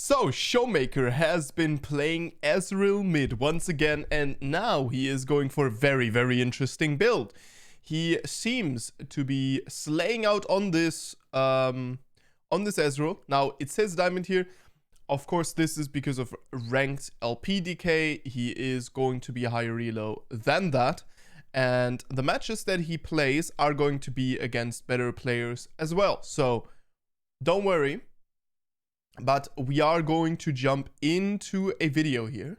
So, Showmaker has been playing Ezrael Mid once again, and now he is going for a very, very interesting build. He seems to be slaying out on this Ezreal. Now, it says Diamond here. Of course, this is because of ranked LP decay. He is going to be a higher elo than that. And the matches that he plays are going to be against better players as well. So, don't worry. But we are going to jump into a video here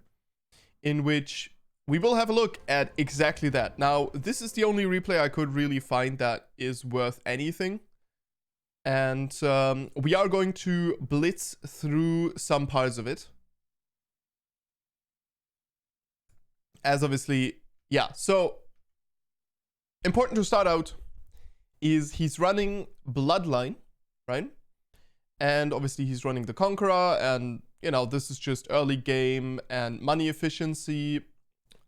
in which we will have a look at exactly that. Now, this is the only replay I could really find that is worth anything. And we are going to blitz through some parts of it. As obviously, yeah. So, important to start out is he's running Bloodline, right? And obviously he's running the Conqueror, and you know, this is just early game and money efficiency.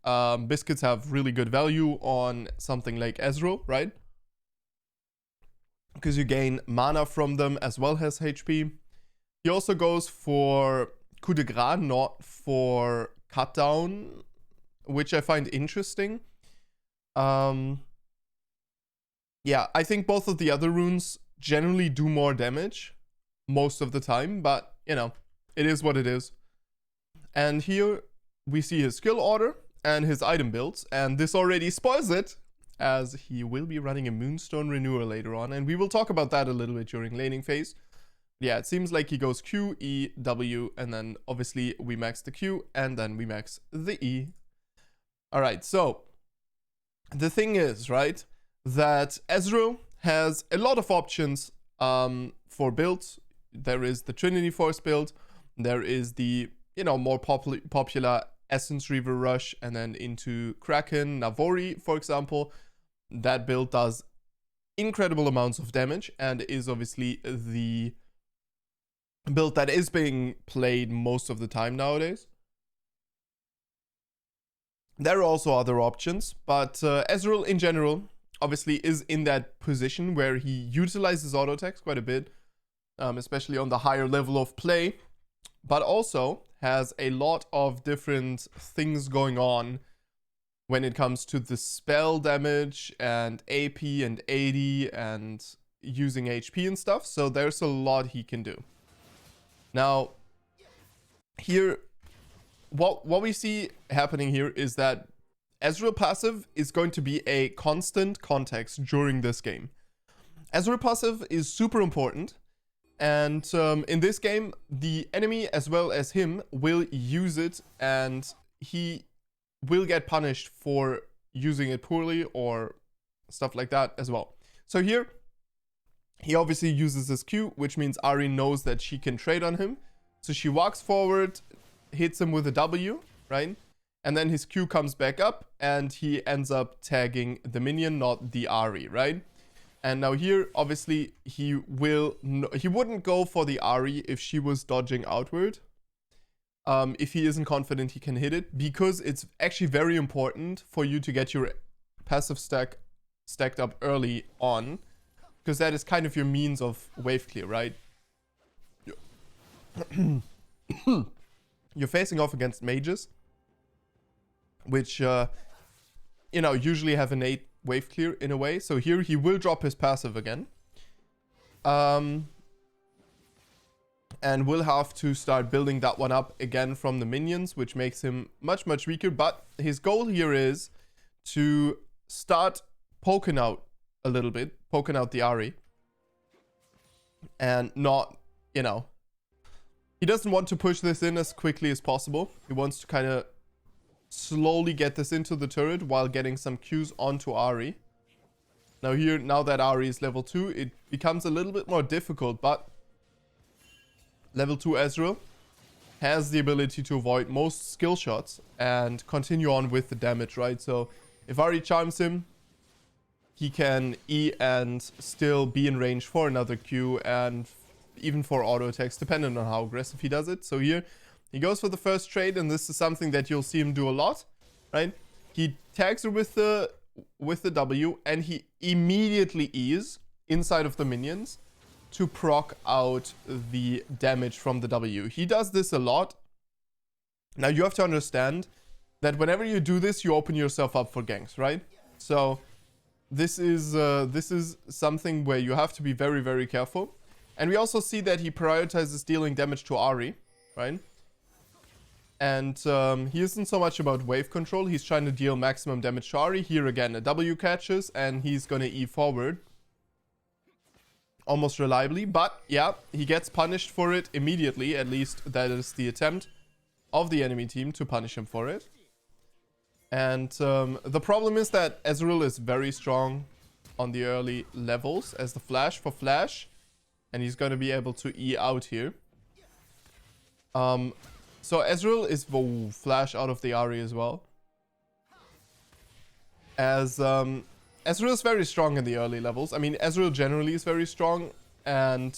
Biscuits have really good value on something like Ezreal, right? Because you gain mana from them as well as HP. He also goes for coup de grace, not for cut down, which I find interesting. Yeah, I think both of the other runes generally do more damage most of the time, but you know, it is what it is. And here we see his skill order and his item builds, and this already spoils it, as he will be running a Moonstone Renewer later on, and we will talk about that a little bit during laning phase. Yeah, it seems like he goes Q, E, W, and then obviously we max the Q, and then we max the E. Alright, so the thing is, right, that Ezreal has a lot of options for builds. There is the Trinity Force build, there is the, you know, more popular Essence Reaver Rush, and then into Kraken, Navori, for example. That build does incredible amounts of damage and is obviously the build that is being played most of the time nowadays. There are also other options, but Ezreal in general obviously is in that position where he utilizes auto attacks quite a bit. Especially on the higher level of play, but also has a lot of different things going on when it comes to the spell damage and AP and AD and using HP and stuff. So there's a lot he can do. Now, here, what we see happening here is that Ezreal passive is going to be a constant context during this game. Ezreal passive is super important. And in this game, the enemy as well as him will use it, and he will get punished for using it poorly or stuff like that as well. So here, he obviously uses his Q, which means Ahri knows that she can trade on him. So she walks forward, hits him with a W, right? And then his Q comes back up, and he ends up tagging the minion, not the Ahri, right? And now here, obviously, he wouldn't go for the Ahri if she was dodging outward. If he isn't confident he can hit it, because it's actually very important for you to get your passive stack stacked up early on, because that is kind of your means of wave clear, right? You're facing off against mages, which, you know, usually have innate wave clear in a way. So here he will drop his passive again, and we'll have to start building that one up again from the minions, which makes him much weaker. But his goal here is to start poking out a little bit, poking out the Ahri, and not, you know, he doesn't want to push this in as quickly as possible. He wants to kind of slowly get this into the turret while getting some Qs onto Ahri. Now here, now that Ahri is level 2, it becomes a little bit more difficult, but level 2 Ezreal has the ability to avoid most skill shots and continue on with the damage, right? So if Ahri charms him, he can E and still be in range for another Q and even for auto attacks, depending on how aggressive he does it. So here, he goes for the first trade, and this is something that you'll see him do a lot, right? He tags her with the W, and he immediately E's inside of the minions. to proc out the damage from the W. He does this a lot. Now you have to understand that whenever you do this, you open yourself up for ganks, right? So this is something where you have to be very, very careful. And we also see that he prioritizes dealing damage to Ahri, right? And he isn't so much about wave control. He's trying to deal maximum damage to Ahri. Here again, a W catches, and he's going to E forward. Almost reliably. But, yeah, he gets punished for it immediately. At least that is the attempt of the enemy team to punish him for it. And the problem is that Ezreal is very strong on the early levels as the flash for flash. And he's going to be able to E out here. So Ezreal is flash out of the Ahri as well. As Ezreal is very strong in the early levels. I mean, Ezreal generally is very strong. And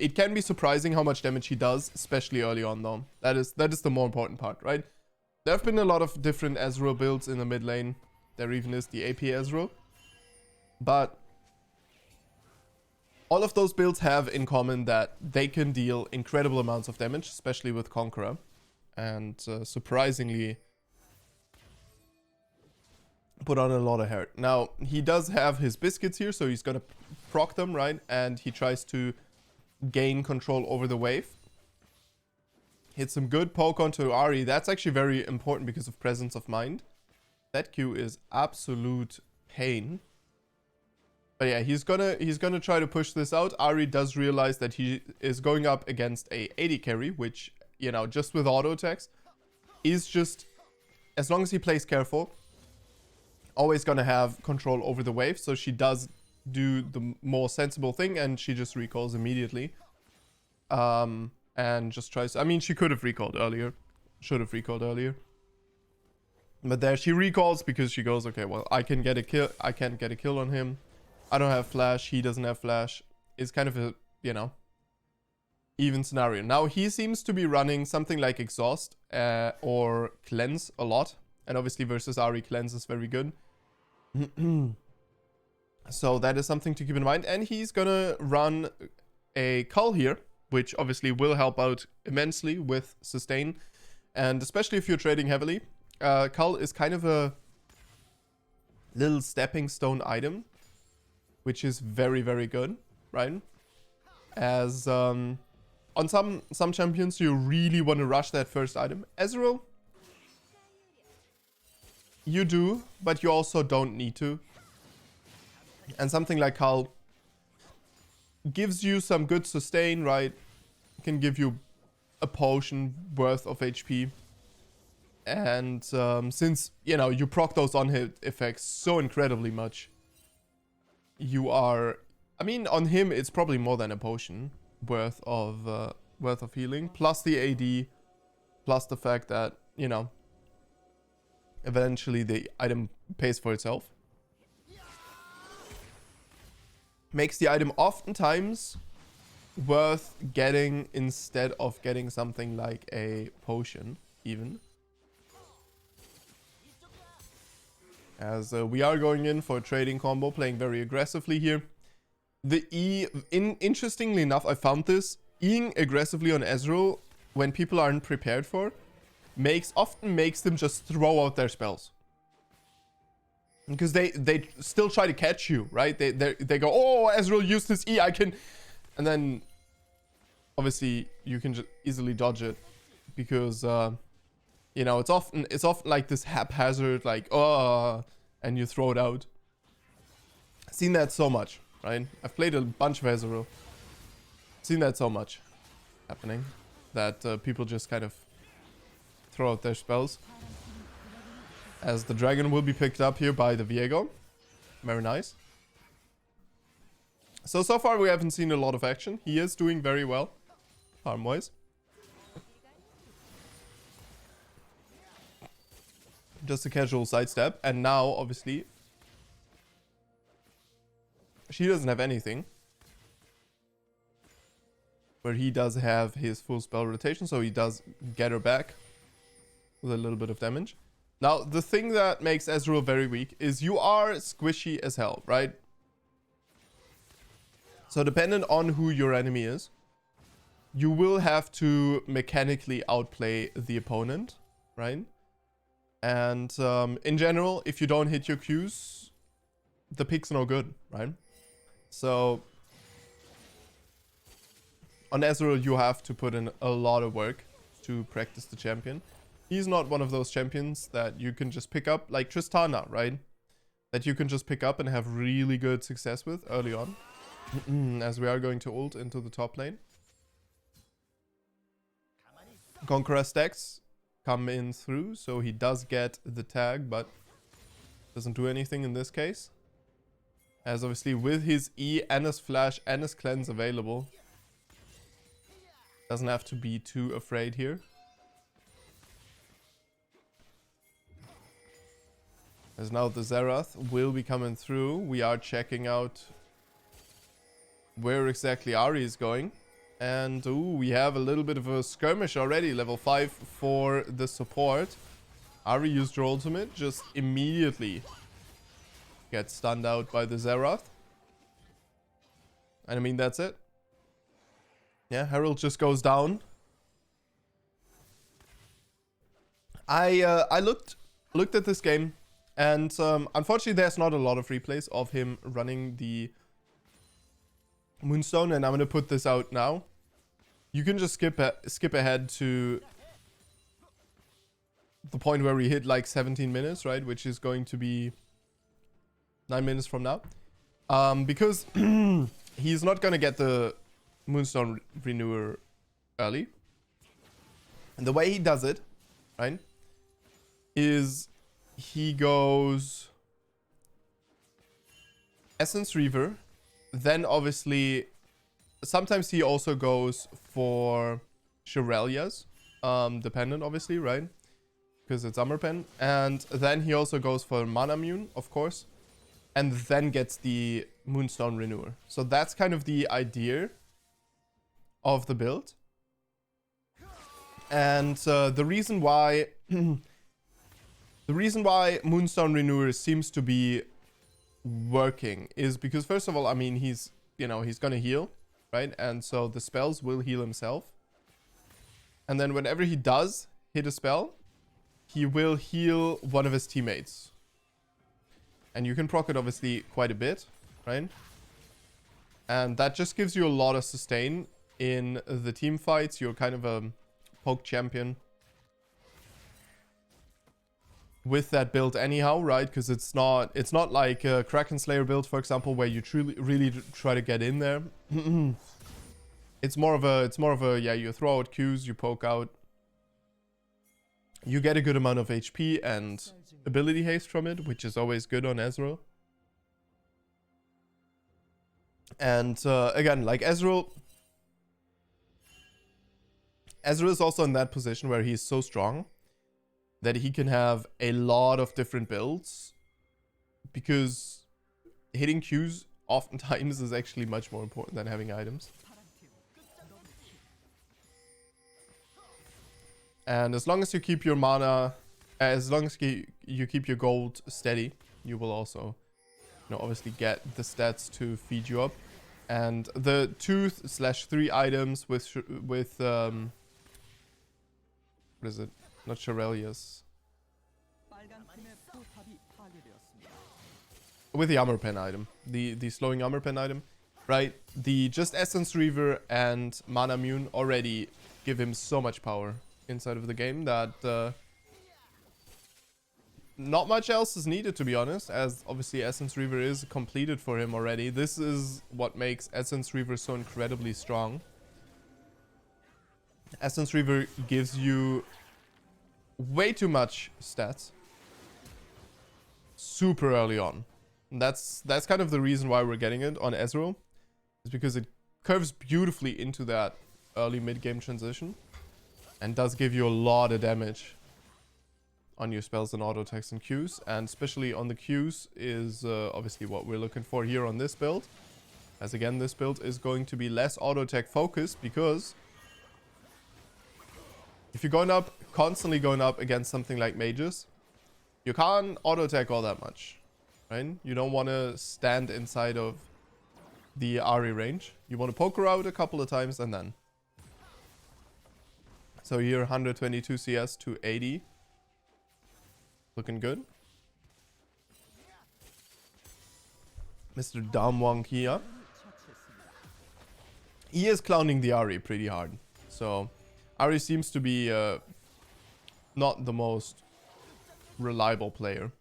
it can be surprising how much damage he does, especially early on though. That is the more important part, right? There have been a lot of different Ezreal builds in the mid lane. There even is the AP Ezreal. But all of those builds have in common that they can deal incredible amounts of damage, especially with Conqueror. And surprisingly put on a lot of hurt. Now, he does have his biscuits here, so he's going to proc them, right? And he tries to gain control over the wave. Hit some good poke onto Ahri. That's actually very important because of presence of mind. That Q is absolute pain. But yeah, he's gonna try to push this out. Ahri does realize that he is going up against a 80 carry, which, you know, just with auto attacks is just, as long as he plays careful, always gonna have control over the wave. So she does do the more sensible thing and she just recalls immediately. And just tries, I mean, she could have recalled earlier. Should have recalled earlier. But there she recalls because she goes, okay, well, I can get a kill. I can't get a kill on him. I don't have flash. He doesn't have flash. It's kind of a, you know, even scenario. Now, he seems to be running something like Exhaust or Cleanse a lot. And obviously versus Ahri, Cleanse is very good. So that is something to keep in mind. And he's going to run a Cull here, which obviously will help out immensely with sustain. And especially if you're trading heavily, Cull is kind of a little stepping stone item, which is very, very good, right? As on some champions, you really want to rush that first item. Ezreal, you do, but you also don't need to. And something like Cull gives you some good sustain, right? Can give you a potion worth of HP. And since, you know, you proc those on-hit effects so incredibly much, you are, I mean, on him, it's probably more than a potion worth of healing, plus the AD, plus the fact that, you know, eventually the item pays for itself. Makes the item oftentimes worth getting instead of getting something like a potion, even. As we are going in for a trading combo, playing very aggressively here. The E, interestingly enough, I found this, Eing aggressively on Ezreal when people aren't prepared for, often makes them just throw out their spells. Because they still try to catch you, right? They go, oh, Ezreal used his E, I can... And then, obviously, you can just easily dodge it. Because, you know, it's often like this haphazard, like, oh, and you throw it out. Seen that so much, right? I've played a bunch of Ezreal. Seen that so much happening. That people just kind of throw out their spells. As the dragon will be picked up here by the Viego. Very nice. So far we haven't seen a lot of action. He is doing very well, farm-wise. Just a casual sidestep. And now, obviously, she doesn't have anything. Where he does have his full spell rotation, so he does get her back with a little bit of damage. Now, the thing that makes Ezreal very weak is you are squishy as hell, right? So dependent on who your enemy is, you will have to mechanically outplay the opponent, right? And in general, if you don't hit your Qs, the pick's no good, right? So on Ezreal, you have to put in a lot of work to practice the champion. He's not one of those champions that you can just pick up, like Tristana, right? That you can just pick up and have really good success with early on. As we are going to ult into the top lane. Conqueror stacks come in through, so he does get the tag, but doesn't do anything in this case. As obviously with his E and his flash and his cleanse available, doesn't have to be too afraid here. As now the Xerath will be coming through. We are checking out where exactly Ari is going. And ooh, we have a little bit of a skirmish already. Level 5 for the support. Ari used her ultimate, just immediately gets stunned out by the Xerath. And I mean, that's it. Yeah, Herald just goes down. I looked at this game, and unfortunately there's not a lot of replays of him running the Moonstone, and I'm gonna put this out now. You can just skip ahead to the point where we hit like 17 minutes, right? Which is going to be 9 minutes from now. Because he's not gonna get the Moonstone Renewer early. And the way he does it, right, is he goes Essence Reaver, then obviously sometimes he also goes for Shirelias, dependent obviously, right, because it's Umberpen, and then he also goes for Mana Mune, of course, and then gets the Moonstone Renewer. So that's kind of the idea of the build. And the reason why Moonstone Renewer seems to be working is because, first of all, I mean, he's gonna heal, right? And so the spells will heal himself. And then whenever he does hit a spell, he will heal one of his teammates. And you can proc it obviously quite a bit, right? And that just gives you a lot of sustain in the team fights. You're kind of a poke champion with that build anyhow, right? Because it's not like a Kraken Slayer build, for example, where you really try to get in there. It's more of a yeah, you throw out Qs, you poke out, you get a good amount of HP and ability haste from it, which is always good on Ezreal. And again, like Ezreal is also in that position where he's so strong that he can have a lot of different builds, because hitting Qs oftentimes is actually much more important than having items. And as long as you keep your mana, as long as you keep your gold steady, you will also, obviously get the stats to feed you up. And the 2/3 items with what is it? Not Shirelias. With the Armor Pen item. The slowing Armor Pen item. Right? The just Essence Reaver and Mana Mune already give him so much power inside of the game that not much else is needed, to be honest, as obviously Essence Reaver is completed for him already. This is what makes Essence Reaver so incredibly strong. Essence Reaver gives you way too much stats super early on. And that's kind of the reason why we're getting it on Ezreal, is because it curves beautifully into that early mid-game transition and does give you a lot of damage on your spells and auto attacks and Qs, and especially on the Qs is obviously what we're looking for here on this build, as again this build is going to be less auto attack focused, because if you're constantly going up against something like mages, you can't auto attack all that much, right? You don't want to stand inside of the Ari range. You want to poke her out a couple of times and then. So here 122 CS to 80. Looking good. Mr. Damwang here. He is clowning the Ari pretty hard. So Ari seems to be not the most reliable player.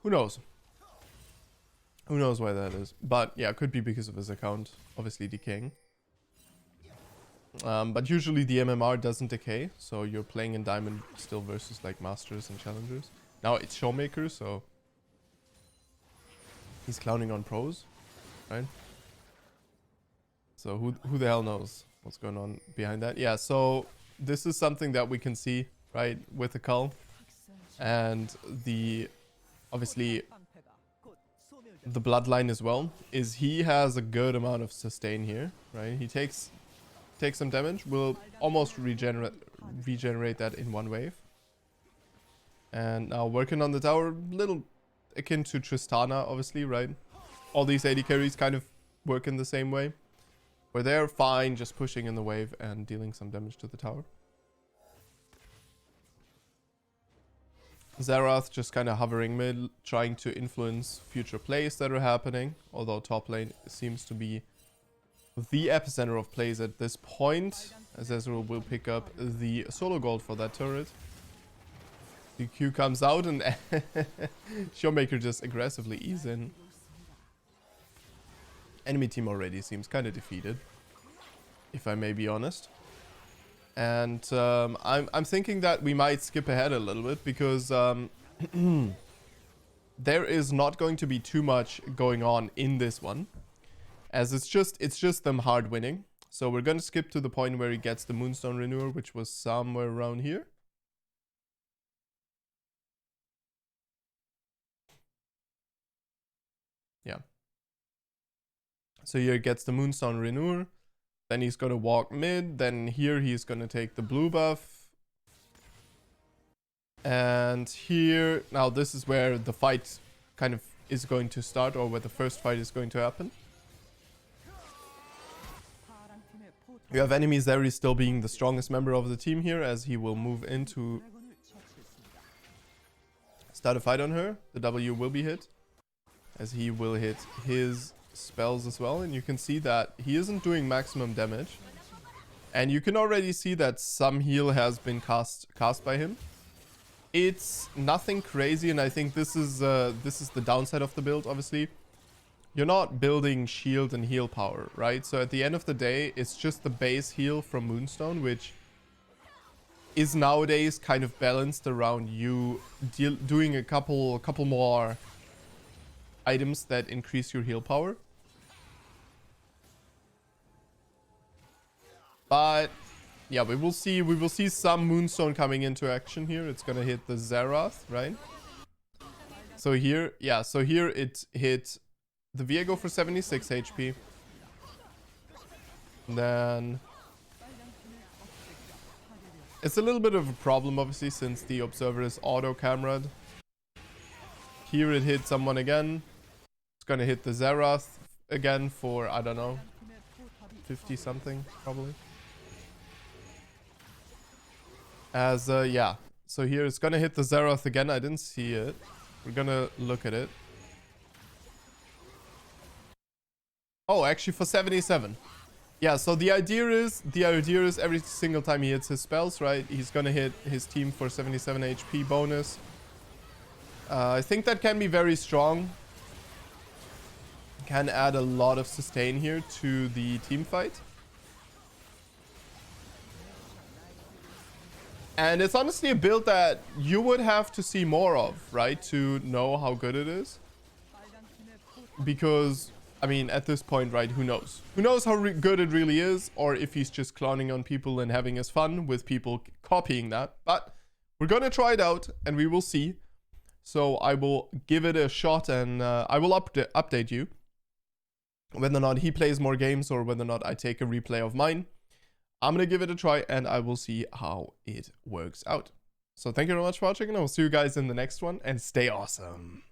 Who knows? Who knows why that is? But yeah, it could be because of his account obviously decaying. But usually the MMR doesn't decay, so you're playing in Diamond still versus like Masters and Challengers. Now it's Showmakers, so he's clowning on pros, right? So who the hell knows what's going on behind that? Yeah, so this is something that we can see, right, with the Cull. And the, obviously, the Bloodline as well, is he has a good amount of sustain here, right? He takes some damage, will almost regenerate that in one wave. And now working on the tower, little akin to Tristana, obviously, right? All these AD carries kind of work in the same way. Where they're fine just pushing in the wave and dealing some damage to the tower. Xerath just kind of hovering mid, trying to influence future plays that are happening. Although top lane seems to be the epicenter of plays at this point. As Ezreal will pick up the solo gold for that turret. The Q comes out and Showmaker just aggressively ease in. Enemy team already seems kind of defeated, if I may be honest. And I'm thinking that we might skip ahead a little bit because there is not going to be too much going on in this one, as it's just them hard winning. So we're going to skip to the point where he gets the Moonstone Renewer, which was somewhere around here. Yeah. So here gets the Moonstone Renewer. Then he's going to walk mid. Then here he's going to take the blue buff. And here, now this is where the fight kind of is going to start, or where the first fight is going to happen. You have enemy Zeri still being the strongest member of the team here, as he will move in to start a fight on her. The W will be hit, as he will hit his spells as well, and you can see that he isn't doing maximum damage, and you can already see that some heal has been cast by him. It's nothing crazy, and I think this is the downside of the build. Obviously, you're not building shield and heal power, right? So at the end of the day, it's just the base heal from Moonstone, which is nowadays kind of balanced around you doing a couple more items that increase your heal power. But yeah, we will see some Moonstone coming into action here. It's gonna hit the Xerath, right? So here, yeah, so here it hit the Viego for 76 HP. And then it's a little bit of a problem, obviously, since the Observer is auto-cameraed. Here it hit someone again. It's gonna hit the Xerath again for, I don't know, 50 something probably. As yeah, so here it's gonna hit the Xerath again. I didn't see it. We're gonna look at it. Oh, actually for 77. Yeah, so the idea is every single time he hits his spells, right, he's gonna hit his team for 77 HP bonus. I think that can be very strong. Can add a lot of sustain here to the team fight. And it's honestly a build that you would have to see more of, right, to know how good it is. Because, I mean, at this point, right, who knows? Who knows how good it really is, or if he's just cloning on people and having his fun with people copying that. But we're gonna try it out, and we will see. So I will give it a shot, and I will update you whether or not he plays more games or whether or not I take a replay of mine. I'm going to give it a try, and I will see how it works out. So thank you very much for watching, and I will see you guys in the next one, and stay awesome.